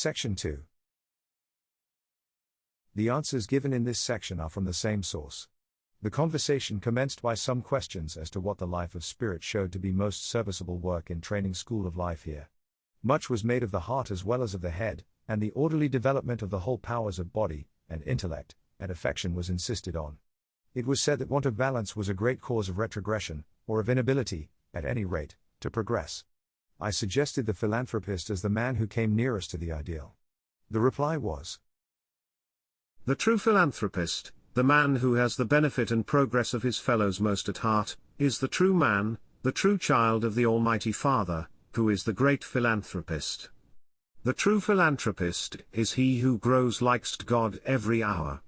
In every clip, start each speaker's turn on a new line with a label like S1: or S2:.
S1: Section 2. The answers given in this section are from the same source. The conversation commenced by some questions as to what the life of spirit showed to be most serviceable work in training school of life here. Much was made of the heart as well as of the head, and the orderly development of the whole powers of body, and intellect, and affection was insisted on. It was said that want of balance was a great cause of retrogression, or of inability, at any rate, to progress. I suggested the philanthropist as the man who came nearest to the ideal. The reply was,
S2: "The true philanthropist, the man who has the benefit and progress of his fellows most at heart, is the true man, the true child of the Almighty Father, who is the great philanthropist. The true philanthropist is he who grows like God every hour.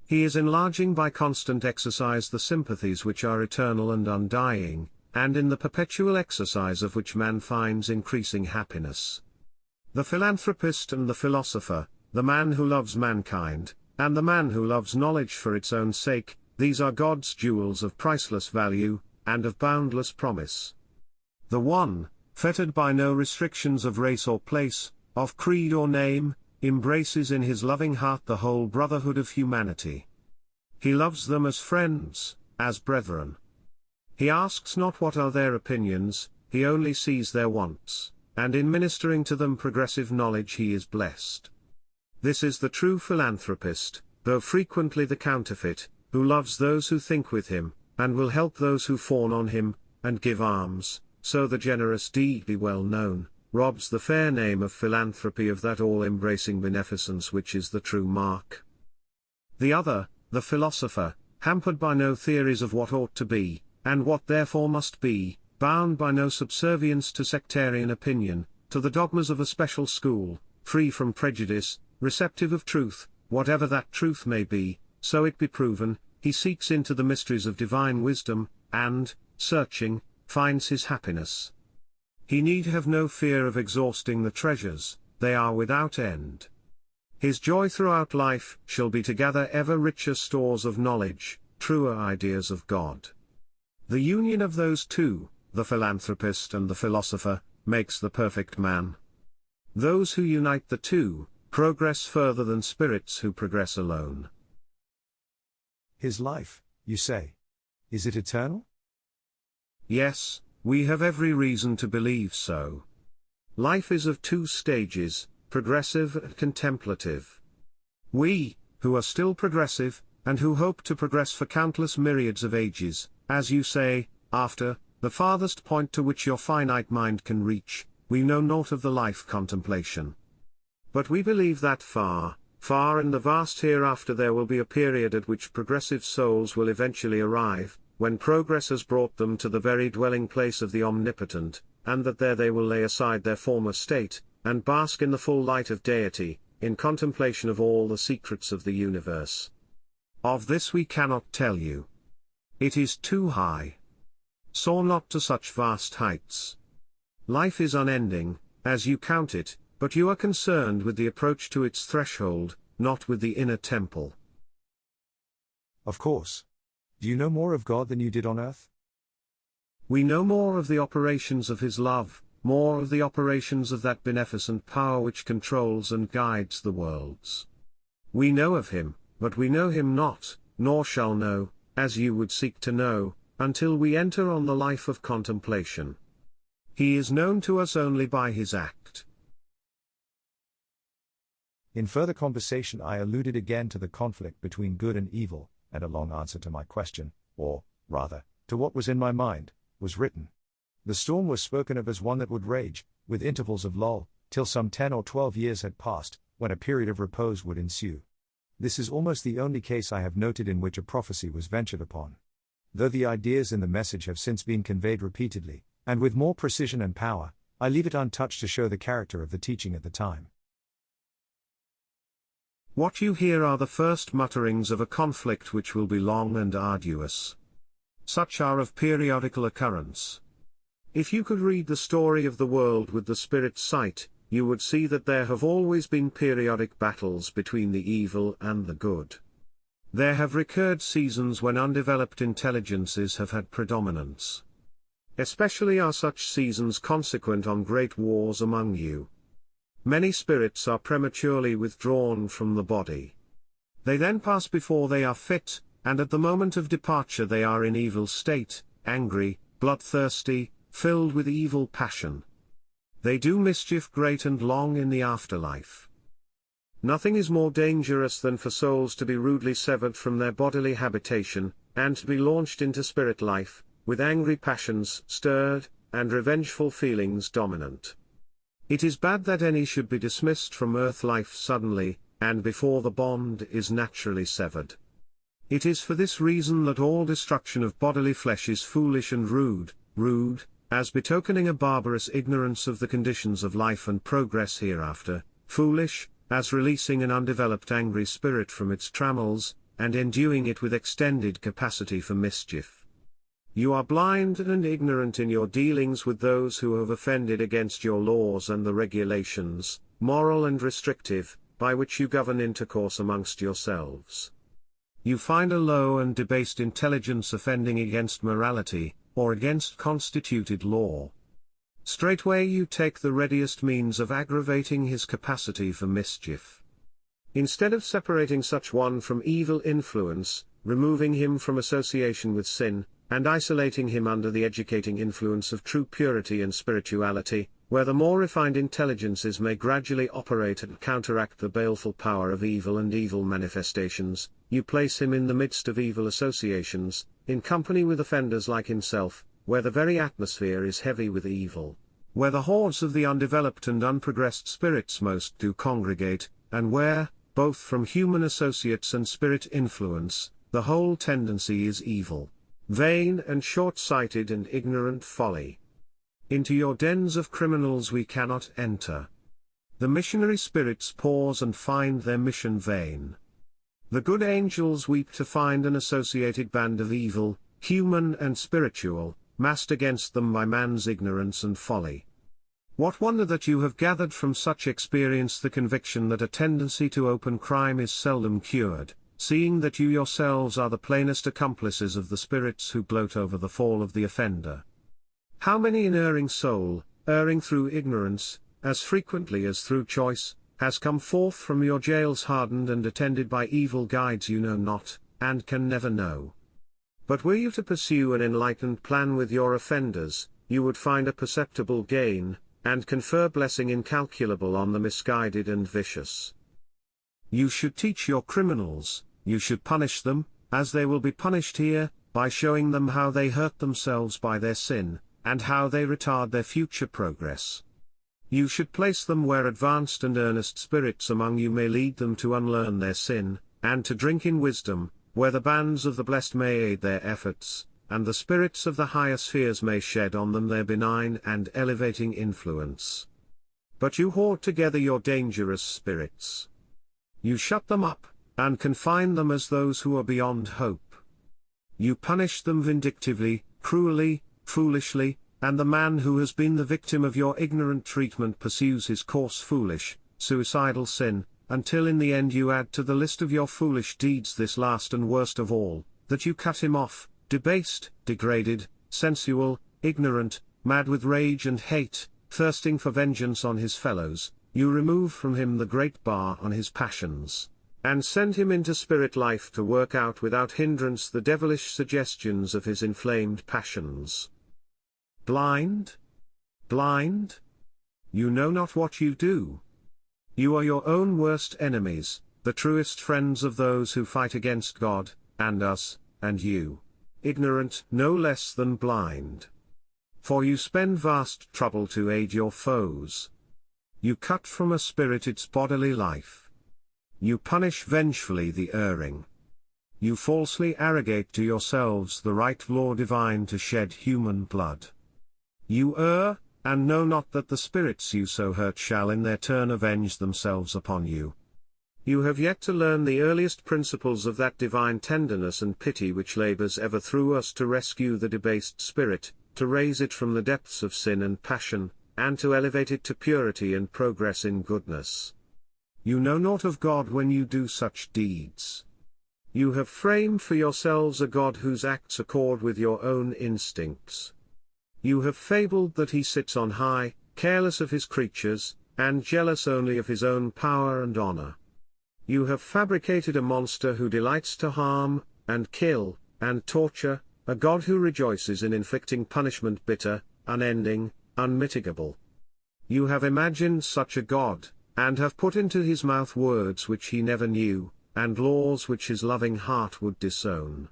S2: He is enlarging by constant exercise the sympathies which are eternal and undying, and in the perpetual exercise of which man finds increasing happiness. The philanthropist and the philosopher, the man who loves mankind, and the man who loves knowledge for its own sake, these are God's jewels of priceless value, and of boundless promise. The one, fettered by no restrictions of race or place, of creed or name, embraces in his loving heart the whole brotherhood of humanity. He loves them as friends, as brethren. He asks not what are their opinions, he only sees their wants, and in ministering to them progressive knowledge he is blessed. This is the true philanthropist, though frequently the counterfeit, who loves those who think with him, and will help those who fawn on him, and give alms, so the generous deed be well known, robs the fair name of philanthropy of that all-embracing beneficence which is the true mark. The other, the philosopher, hampered by no theories of what ought to be, and what therefore must be, bound by no subservience to sectarian opinion, to the dogmas of a special school, free from prejudice, receptive of truth, whatever that truth may be, so it be proven, he seeks into the mysteries of divine wisdom, and, searching, finds his happiness. He need have no fear of exhausting the treasures, they are without end. His joy throughout life shall be to gather ever richer stores of knowledge, truer ideas of God. The union of those two, the philanthropist and the philosopher, makes the perfect man. Those who unite the two, progress further than spirits who progress alone.
S1: His life, you say? Is it eternal?
S2: Yes, we have every reason to believe so. Life is of two stages, progressive and contemplative. We, who are still progressive, and who hope to progress for countless myriads of ages, as you say, after the farthest point to which your finite mind can reach, we know naught of the life contemplation. But we believe that far, far in the vast hereafter there will be a period at which progressive souls will eventually arrive, when progress has brought them to the very dwelling place of the Omnipotent, and that there they will lay aside their former state, and bask in the full light of Deity, in contemplation of all the secrets of the universe. Of this we cannot tell you. It is too high. Soar not to such vast heights. Life is unending, as you count it, but you are concerned with the approach to its threshold, not with the inner temple.
S1: Of course. Do you know more of God than you did on earth?
S2: We know more of the operations of His love, more of the operations of that beneficent power which controls and guides the worlds. We know of Him, but we know Him not, nor shall know, as you would seek to know, until we enter on the life of contemplation. He is known to us only by His act.
S1: In further conversation I alluded again to the conflict between good and evil, and a long answer to my question, or, rather, to what was in my mind, was written. The storm was spoken of as one that would rage, with intervals of lull, till some 10 or 12 years had passed, when a period of repose would ensue. This is almost the only case I have noted in which a prophecy was ventured upon. Though the ideas in the message have since been conveyed repeatedly, and with more precision and power, I leave it untouched to show the character of the teaching at the time.
S2: What you hear are the first mutterings of a conflict which will be long and arduous. Such are of periodical occurrence. If you could read the story of the world with the spirit's sight, you would see that there have always been periodic battles between the evil and the good. There have recurred seasons when undeveloped intelligences have had predominance. Especially are such seasons consequent on great wars among you. Many spirits are prematurely withdrawn from the body. They then pass before they are fit, and at the moment of departure they are in evil state, angry, bloodthirsty, filled with evil passion. They do mischief great and long in the afterlife. Nothing is more dangerous than for souls to be rudely severed from their bodily habitation, and to be launched into spirit life, with angry passions stirred, and revengeful feelings dominant. It is bad that any should be dismissed from earth life suddenly, and before the bond is naturally severed. It is for this reason that all destruction of bodily flesh is foolish and rude, as betokening a barbarous ignorance of the conditions of life and progress hereafter, foolish, as releasing an undeveloped angry spirit from its trammels, and enduing it with extended capacity for mischief. You are blind and ignorant in your dealings with those who have offended against your laws and the regulations, moral and restrictive, by which you govern intercourse amongst yourselves. You find a low and debased intelligence offending against morality, or against constituted law. Straightway you take the readiest means of aggravating his capacity for mischief. Instead of separating such one from evil influence, removing him from association with sin, and isolating him under the educating influence of true purity and spirituality, where the more refined intelligences may gradually operate and counteract the baleful power of evil and evil manifestations, you place him in the midst of evil associations, in company with offenders like himself, where the very atmosphere is heavy with evil, where the hordes of the undeveloped and unprogressed spirits most do congregate, and where, both from human associates and spirit influence, the whole tendency is evil, vain and short-sighted and ignorant folly. Into your dens of criminals we cannot enter. The missionary spirits pause and find their mission vain. The good angels weep to find an associated band of evil, human and spiritual, massed against them by man's ignorance and folly. What wonder that you have gathered from such experience the conviction that a tendency to open crime is seldom cured, seeing that you yourselves are the plainest accomplices of the spirits who gloat over the fall of the offender. How many an erring soul, erring through ignorance, as frequently as through choice, has come forth from your jails hardened and attended by evil guides you know not, and can never know. But were you to pursue an enlightened plan with your offenders, you would find a perceptible gain, and confer blessing incalculable on the misguided and vicious. You should teach your criminals, you should punish them, as they will be punished here, by showing them how they hurt themselves by their sin, and how they retard their future progress. You should place them where advanced and earnest spirits among you may lead them to unlearn their sin, and to drink in wisdom, where the bands of the blessed may aid their efforts, and the spirits of the higher spheres may shed on them their benign and elevating influence. But you hoard together your dangerous spirits. You shut them up, and confine them as those who are beyond hope. You punish them vindictively, cruelly, foolishly, and the man who has been the victim of your ignorant treatment pursues his coarse foolish, suicidal sin, until in the end you add to the list of your foolish deeds this last and worst of all, that you cut him off, debased, degraded, sensual, ignorant, mad with rage and hate, thirsting for vengeance on his fellows, you remove from him the great bar on his passions, and send him into spirit life to work out without hindrance the devilish suggestions of his inflamed passions. Blind? Blind? You know not what you do. You are your own worst enemies, the truest friends of those who fight against God, and us, and you. Ignorant no less than blind. For you spend vast trouble to aid your foes. You cut from a spirit its bodily life. You punish vengefully the erring. You falsely arrogate to yourselves the right law divine to shed human blood. You err, and know not that the spirits you so hurt shall in their turn avenge themselves upon you. You have yet to learn the earliest principles of that divine tenderness and pity which labors ever through us to rescue the debased spirit, to raise it from the depths of sin and passion, and to elevate it to purity and progress in goodness. You know naught of God when you do such deeds. You have framed for yourselves a God whose acts accord with your own instincts. You have fabled that he sits on high, careless of his creatures, and jealous only of his own power and honor. You have fabricated a monster who delights to harm, and kill, and torture, a God who rejoices in inflicting punishment bitter, unending, unmitigable. You have imagined such a God, and have put into his mouth words which he never knew, and laws which his loving heart would disown.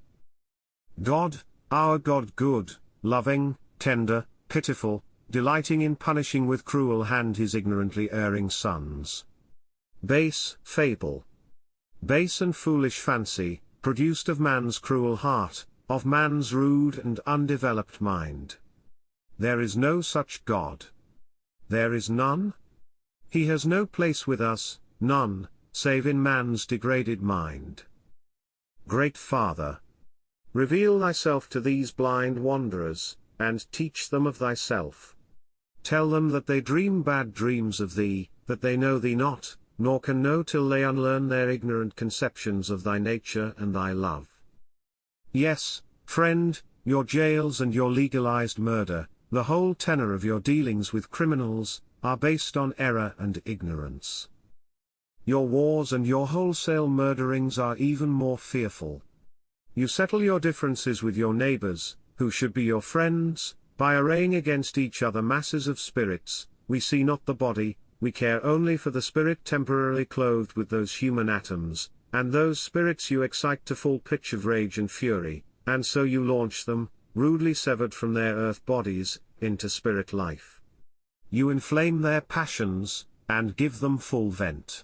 S2: God, our God good, loving, tender, pitiful, delighting in punishing with cruel hand his ignorantly erring sons. Base fable. Base and foolish fancy, produced of man's cruel heart, of man's rude and undeveloped mind. There is no such God. There is none? He has no place with us, none, save in man's degraded mind. Great Father, reveal thyself to these blind wanderers, and teach them of thyself. Tell them that they dream bad dreams of thee, that they know thee not, nor can know till they unlearn their ignorant conceptions of thy nature and thy love. Yes, friend, your jails and your legalized murder, the whole tenor of your dealings with criminals, are based on error and ignorance. Your wars and your wholesale murderings are even more fearful. You settle your differences with your neighbors, who should be your friends, by arraying against each other masses of spirits. We see not the body, we care only for the spirit temporarily clothed with those human atoms, and those spirits you excite to full pitch of rage and fury, and so you launch them, rudely severed from their earth bodies, into spirit life. You inflame their passions, and give them full vent.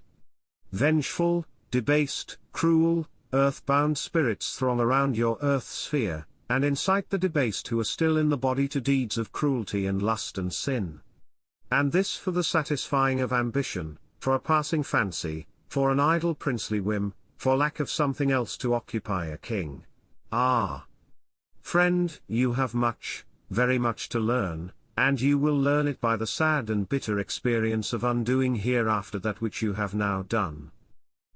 S2: Vengeful, debased, cruel, earth-bound spirits throng around your earth sphere, and incite the debased who are still in the body to deeds of cruelty and lust and sin. And this for the satisfying of ambition, for a passing fancy, for an idle princely whim, for lack of something else to occupy a king. Ah! Friend, you have much, very much to learn, and you will learn it by the sad and bitter experience of undoing hereafter that which you have now done.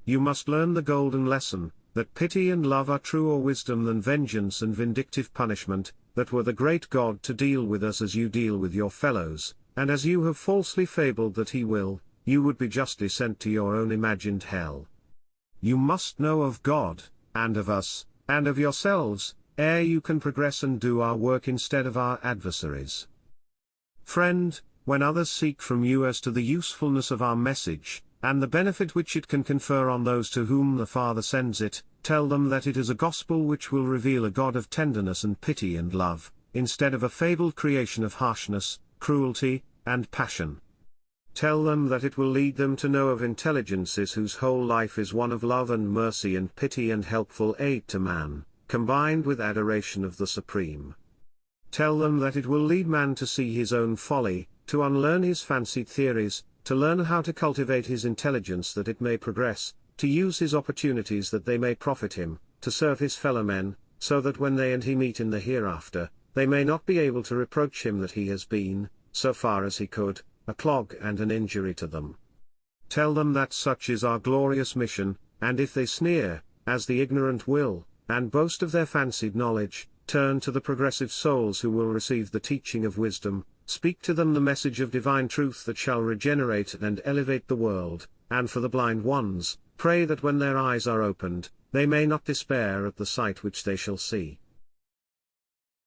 S2: You must learn the golden lesson, that pity and love are truer wisdom than vengeance and vindictive punishment, that were the great God to deal with us as you deal with your fellows, and as you have falsely fabled that he will, you would be justly sent to your own imagined hell. You must know of God, and of us, and of yourselves, ere you can progress and do our work instead of our adversaries. Friend, when others seek from you as to the usefulness of our message, and the benefit which it can confer on those to whom the Father sends it, tell them that it is a gospel which will reveal a God of tenderness and pity and love, instead of a fabled creation of harshness, cruelty, and passion. Tell them that it will lead them to know of intelligences whose whole life is one of love and mercy and pity and helpful aid to man, combined with adoration of the Supreme. Tell them that it will lead man to see his own folly, to unlearn his fancied theories, to learn how to cultivate his intelligence that it may progress, to use his opportunities that they may profit him, to serve his fellow men, so that when they and he meet in the hereafter, they may not be able to reproach him that he has been, so far as he could, a clog and an injury to them. Tell them that such is our glorious mission, and if they sneer, as the ignorant will, and boast of their fancied knowledge, turn to the progressive souls who will receive the teaching of wisdom, speak to them the message of divine truth that shall regenerate and elevate the world, and for the blind ones, pray that when their eyes are opened, they may not despair at the sight which they shall see.